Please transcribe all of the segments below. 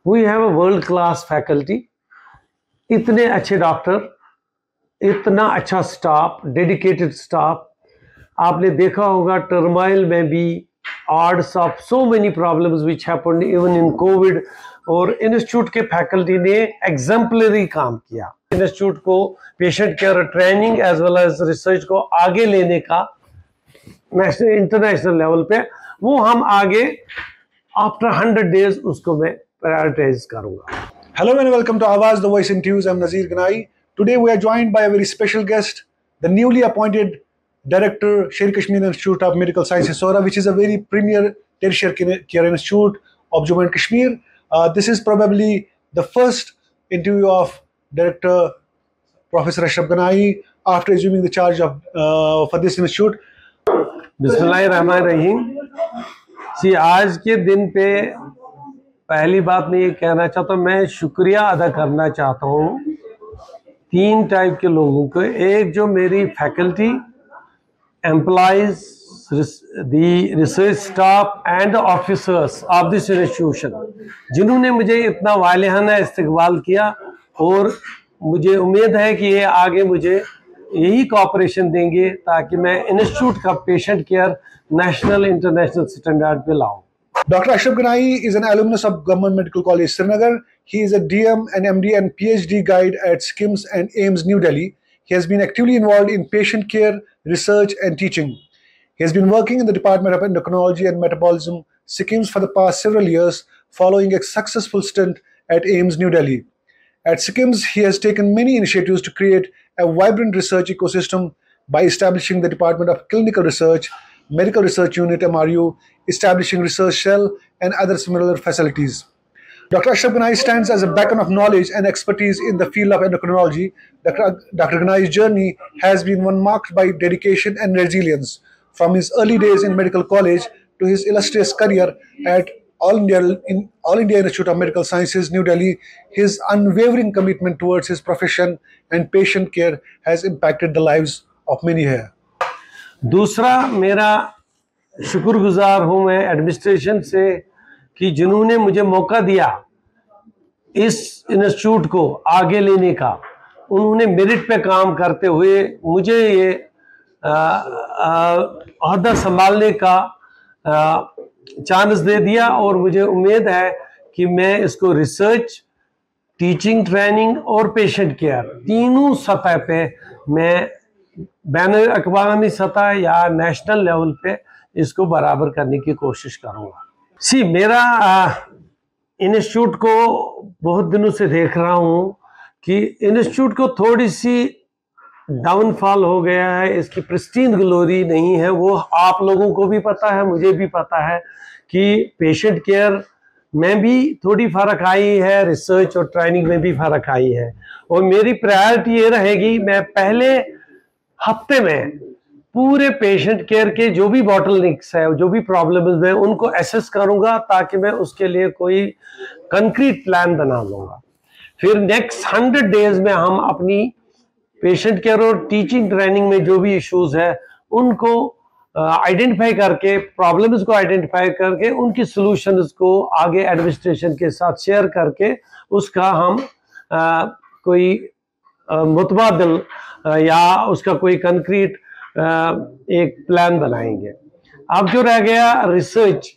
We have a world class faculty, इतने अच्छे doctor, इतना अच्छा स्टाफ, डेडिकेटेड स्टाफ। आपने देखा होगा टर्माइल में भी odds of so many problems which happened even in COVID, और इंस्टीट्यूट के फैकल्टी ने एग्जाम्पलरी काम किया। इंस्टीट्यूट को patient care training as well as research को आगे लेने का नेशनल इंटरनेशनल लेवल पे, वो हम आगे आफ्टर 100 days उसको मैं प्रायोरिटाइज करूंगा। Hello and welcome to Awaz, the Voice in News. I'm Nazir Ganai. Today we are joined by a very special guest, the newly appointed Director, Sher Kashmir Institute of Medical Sciences, SORA, which is a very premier tertiary care institute of Jammu and Kashmir. This is probably the first interview of Director Professor Ashraf Ganai after assuming the charge of for this institute. बिस्मिल्लाहिर्रहमानिर्रहीम। जी, आज के दिन पे पहली बात मैं ये कहना चाहता हूँ, मैं शुक्रिया अदा करना चाहता हूँ 3 टाइप के लोगों को। एक जो मेरी faculty, employees, the research staff and officers of this institution, जिन्होंने मुझे इतना वालिहाना इस्तकबाल किया, और मुझे उम्मीद है कि ये आगे मुझे यही कोऑपरेशन देंगे ताकि मैं इंस्टीट्यूट का patient care national international standard पे लाऊं। Dr. Ashraf Ganai is an alumnus of Government Medical College, Srinagar. He is a DM, an MD and PhD guide at SKIMS and AIIMS, New Delhi. He has been actively involved in patient care, research and teaching. He has been working in the Department of Endocrinology and Metabolism, SKIMS, for the past several years, following a successful stint at AIIMS, New Delhi. At SKIMS, he has taken many initiatives to create a vibrant research ecosystem by establishing the Department of Clinical Research, Medical Research Unit MRU, establishing research cell and other similar facilities. Dr. Ashraf Ganai stands as a beacon of knowledge and expertise in the field of endocrinology. Dr. Ganai's journey has been one marked by dedication and resilience. From his early days in medical college to his illustrious career at All India Institute of Medical Sciences, New Delhi, his unwavering commitment towards his profession and patient care has impacted the lives of many here. दूसरा, मेरा शुक्रगुजार हूँ मैं administration से कि जिन्होंने मुझे मौका दिया इस इंस्टीट्यूट को आगे लेने का। उन्होंने मेरिट पे काम करते हुए मुझे ये ओहदा संभालने का चांस दे दिया, और मुझे उम्मीद है कि मैं इसको रिसर्च, टीचिंग, ट्रेनिंग और पेशेंट केयर तीनों सतह पे मैं बैन अक़वामी सतह या नेशनल लेवल पे इसको बराबर करने की कोशिश करूँगा। मेरा इंस्टीट्यूट को बहुत दिनों से देख रहा हूँ कि इंस्टीट्यूट को थोड़ी सी डाउनफॉल हो गया है, इसकी प्रिस्टीन ग्लोरी नहीं है। वो आप लोगों को भी पता है, मुझे भी पता है कि पेशेंट केयर में भी थोड़ी फ़र्क आई है, रिसर्च और ट्रेनिंग में भी फ़र्क आई है। और मेरी प्रायोरिटी ये रहेगी, मैं पहले हफ्ते में पूरे पेशेंट केयर के जो भी बॉटलनेक्स है, जो भी प्रॉब्लम्स है, उनको एसेस करूंगा ताकि मैं उसके लिए कोई कंक्रीट प्लान बना लूँगा। फिर नेक्स्ट 100 days में हम अपनी पेशेंट केयर और टीचिंग ट्रेनिंग में जो भी इश्यूज है उनको आइडेंटिफाई करके, प्रॉब्लम्स को आइडेंटिफाई करके, उनकी सॉल्यूशंस को आगे एडमिनिस्ट्रेशन के साथ शेयर करके उसका हम कोई मुतबादिल या उसका कोई कंक्रीट एक प्लान बनाएंगे। अब जो रह गया रिसर्च,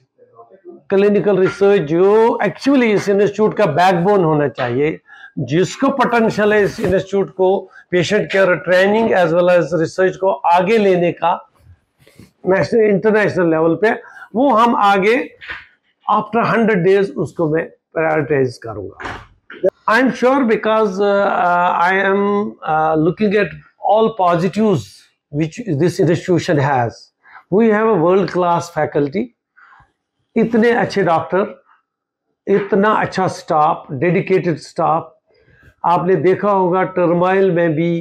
क्लिनिकल रिसर्च, जो एक्चुअली इस इंस्टीट्यूट का बैकबोन होना चाहिए, जिसको पोटेंशियल है इस इंस्टीट्यूट को patient care training as well as research को आगे लेने का नेशनल इंटरनेशनल लेवल पे, वो हम आगे आफ्टर 100 days उसको मैं प्रायोरिटाइज करूँगा। I am sure because I am looking at all positives which this institution has. We have a world class faculty, इतने अच्छे डॉक्टर, इतना अच्छा स्टाफ, डेडिकेटेड स्टाफ। आपने देखा होगा टर्माइल में भी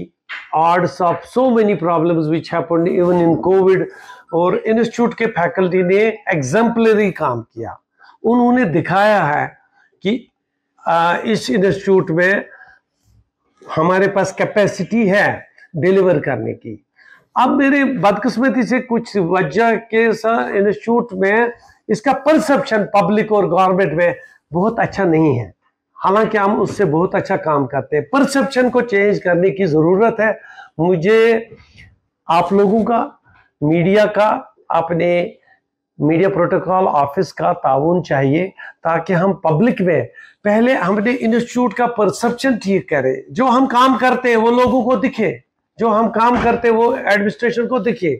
odds of so many problems which happened even in COVID, और इंस्टीट्यूट के फैकल्टी ने एग्जाम्पलरी काम किया। उन्होंने दिखाया है कि इस इंस्टीट्यूट में हमारे पास कैपेसिटी है डिलीवर करने की। अब मेरे बदकिस्मती से कुछ वजह के साथ इंस्टीट्यूट में इसका परसेप्शन पब्लिक और गवर्नमेंट में बहुत अच्छा नहीं है, हालांकि हम उससे बहुत अच्छा काम करते हैं। परसेप्शन को चेंज करने की ज़रूरत है। मुझे आप लोगों का, मीडिया का, अपने मीडिया प्रोटोकॉल ऑफिस का ताउन चाहिए, ताकि हम पब्लिक में पहले हमने इंस्टीट्यूट का परसेप्शन ठीक करें। जो हम काम करते हैं वो लोगों को दिखे, जो हम काम करते हैं वो एडमिनिस्ट्रेशन को दिखे।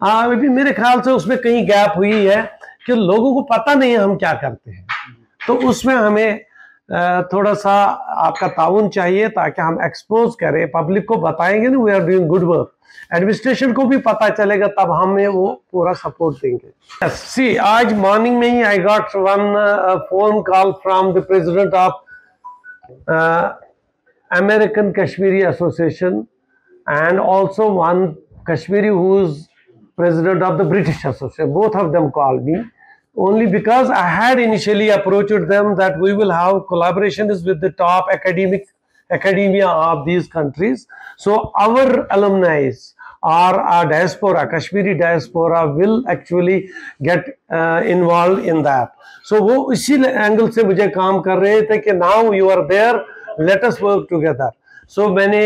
अभी मेरे ख्याल से उसमें कहीं गैप हुई है कि लोगों को पता नहीं है हम क्या करते हैं, तो उसमें हमें थोड़ा सा आपका ताउन चाहिए, ताकि हम एक्सपोज करें, पब्लिक को बताएंगे ना we are doing good work, administration को भी पता चलेगा, तब हमें वो पूरा सपोर्ट देंगे। सी आज मॉर्निंग में ही I got one phone call from the president of American Kashmiri association and also one Kashmiri who's president of the British Association. Both of them called me only because I had initially approached them that we will have collaborations with the top academia of these countries. So our alumni or our diaspora, Kashmiri diaspora, will actually get involved in that. So वो इसी angle से मुझे काम कर रहे थे कि now you are there, let us work together. सो मैंने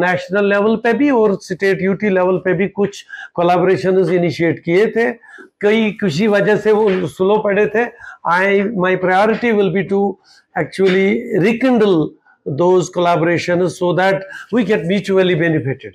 नेशनल लेवल पे भी और स्टेट यूटी लेवल पे भी कुछ कोलैबोरेशंस इनिशिएट किए थे, किसी वजह से वो स्लो पड़े थे। My priority will be to actually rekindle those collaborations so that we get mutually benefited.